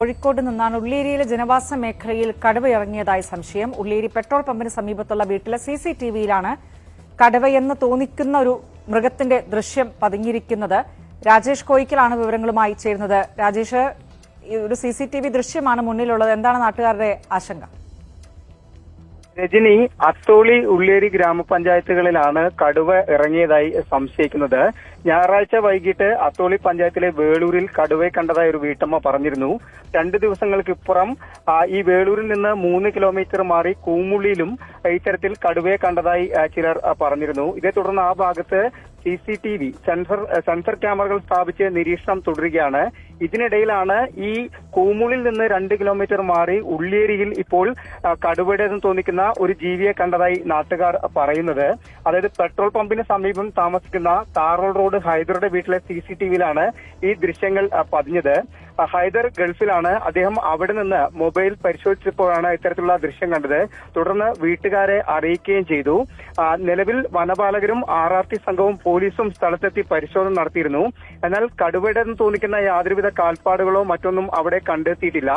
കോഴിക്കോട് നിന്നാണ് ഉള്ളിയേരിയിലെ ജനവാസ മേഖലയിൽ കടുവ ഇറങ്ങിയതായി സംശയം. ഉള്ളിയേരി പെട്രോൾ പമ്പിന് സമീപത്തുള്ള വീട്ടിലെ സിസിടിവിയിലാണ് കടുവയെന്ന് തോന്നിക്കുന്ന ഒരു മൃഗത്തിന്റെ ദൃശ്യം പതിഞ്ഞിരിക്കുന്നത്. രാജേഷ് കോയിക്കലാണ് വിവരങ്ങളുമായി ചേരുന്നത്. രാജേഷ്, ഒരു സിസിടിവി ദൃശ്യമാണ് മുന്നിലുള്ളത്. എന്താണ് നാട്ടുകാരുടെ ആശങ്ക? രജനി, അത്തോളി, ഉള്ളിയേരി ഗ്രാമപഞ്ചായത്തുകളിലാണ് കടുവ ഇറങ്ങിയതായി സംശയിക്കുന്നത്. ഞായറാഴ്ച വൈകിട്ട് അത്തോളി പഞ്ചായത്തിലെ വേളൂരിൽ കടുവയെ കണ്ടതായി ഒരു വീട്ടമ്മ പറഞ്ഞിരുന്നു. 2 ദിവസങ്ങൾക്കിപ്പുറം ഈ വേളൂരിൽ നിന്ന് 3 കിലോമീറ്റർ മാറി കൂമുള്ളിയിലും ഇത്തരത്തിൽ കടുവയെ കണ്ടതായി ചിലർ പറഞ്ഞിരുന്നു. ഇതേ തുടർന്ന് ആ ഭാഗത്ത് CCTV സെൻസർ ക്യാമറകൾ സ്ഥാപിച്ച് നിരീക്ഷണം തുടരുകയാണ്. ഇതിനിടയിലാണ് ഈ കൂമുള്ളിൽ നിന്ന് 2 കിലോമീറ്റർ മാറി ഉള്ളിയേരിയിൽ ഇപ്പോൾ കടുവയുടേതെന്ന് തോന്നിക്കുന്ന ഒരു ജീവിയെ കണ്ടതായി നാട്ടുകാർ പറയുന്നത്. അതായത് പെട്രോൾ പമ്പിന് സമീപം താമസിക്കുന്ന താറോൾ റോഡ് ഹൈദറുടെ വീട്ടിലെ CCTVയിലാണ് ഈ ദൃശ്യങ്ങൾ പതിഞ്ഞത്. ഹൈദർ ഗൾഫിലാണ്. അദ്ദേഹം അവിടെ നിന്ന് മൊബൈൽ പരിശോധിച്ചപ്പോഴാണ് ഇത്തരത്തിലുള്ള ദൃശ്യം കണ്ടത്. തുടർന്ന് വീട്ടുകാരെ അറിയിക്കുകയും ചെയ്തു. നിലവിൽ വനപാലകരും RRT സംഘവും പോലീസും സ്ഥലത്തെത്തി പരിശോധന നടത്തിയിരുന്നു. എന്നാൽ കടുവയുടേതെന്ന് തോന്നിക്കുന്ന യാതൊരുവിധ കാൽപ്പാടുകളോ മറ്റൊന്നും അവിടെ കണ്ടെത്തിയിട്ടില്ല.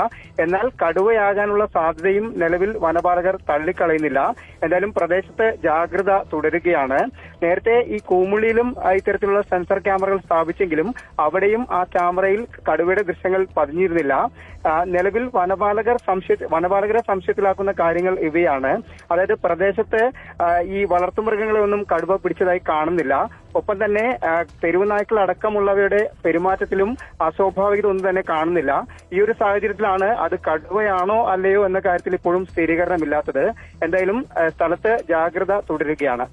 എന്നാൽ കടുവയാകാനുള്ള സാധ്യതയും നിലവിൽ വനപാലകർ തള്ളിക്കളയുന്നില്ല. എന്തായാലും പ്രദേശത്ത് ജാഗ്രത തുടരുകയാണ്. നേരത്തെ ഈ കൂമുള്ളിയിലും ഇത്തരത്തിലുള്ള സെൻസർ ക്യാമറകൾ സ്ഥാപിച്ചെങ്കിലും അവിടെയും ആ ക്യാമറയിൽ കടുവയുടെ ദൃശ്യങ്ങൾ പതിഞ്ഞിരുന്നില്ല. നിലവിൽ വനപാലകരെ സംശയത്തിലാക്കുന്ന കാര്യങ്ങൾ ഇവയാണ്. അതായത് പ്രദേശത്ത് ഈ വളർത്തുമൃഗങ്ങളെ ഒന്നും കടുവ പിടിച്ചതായി കാണുന്നില്ല. ഒപ്പം തന്നെ തെരുവ് നായ്ക്കൾ അടക്കമുള്ളവയുടെ പെരുമാറ്റത്തിലും അസ്വാഭാവികത ഒന്നും തന്നെ കാണുന്നില്ല. ഈ ഒരു സാഹചര്യത്തിലാണ് അത് കടുവയാണോ അല്ലയോ എന്ന കാര്യത്തിൽ ഇപ്പോഴും സ്ഥിരീകരണമില്ലാത്തത്. എന്തായാലും സ്ഥലത്ത് ജാഗ്രത തുടരുകയാണ്.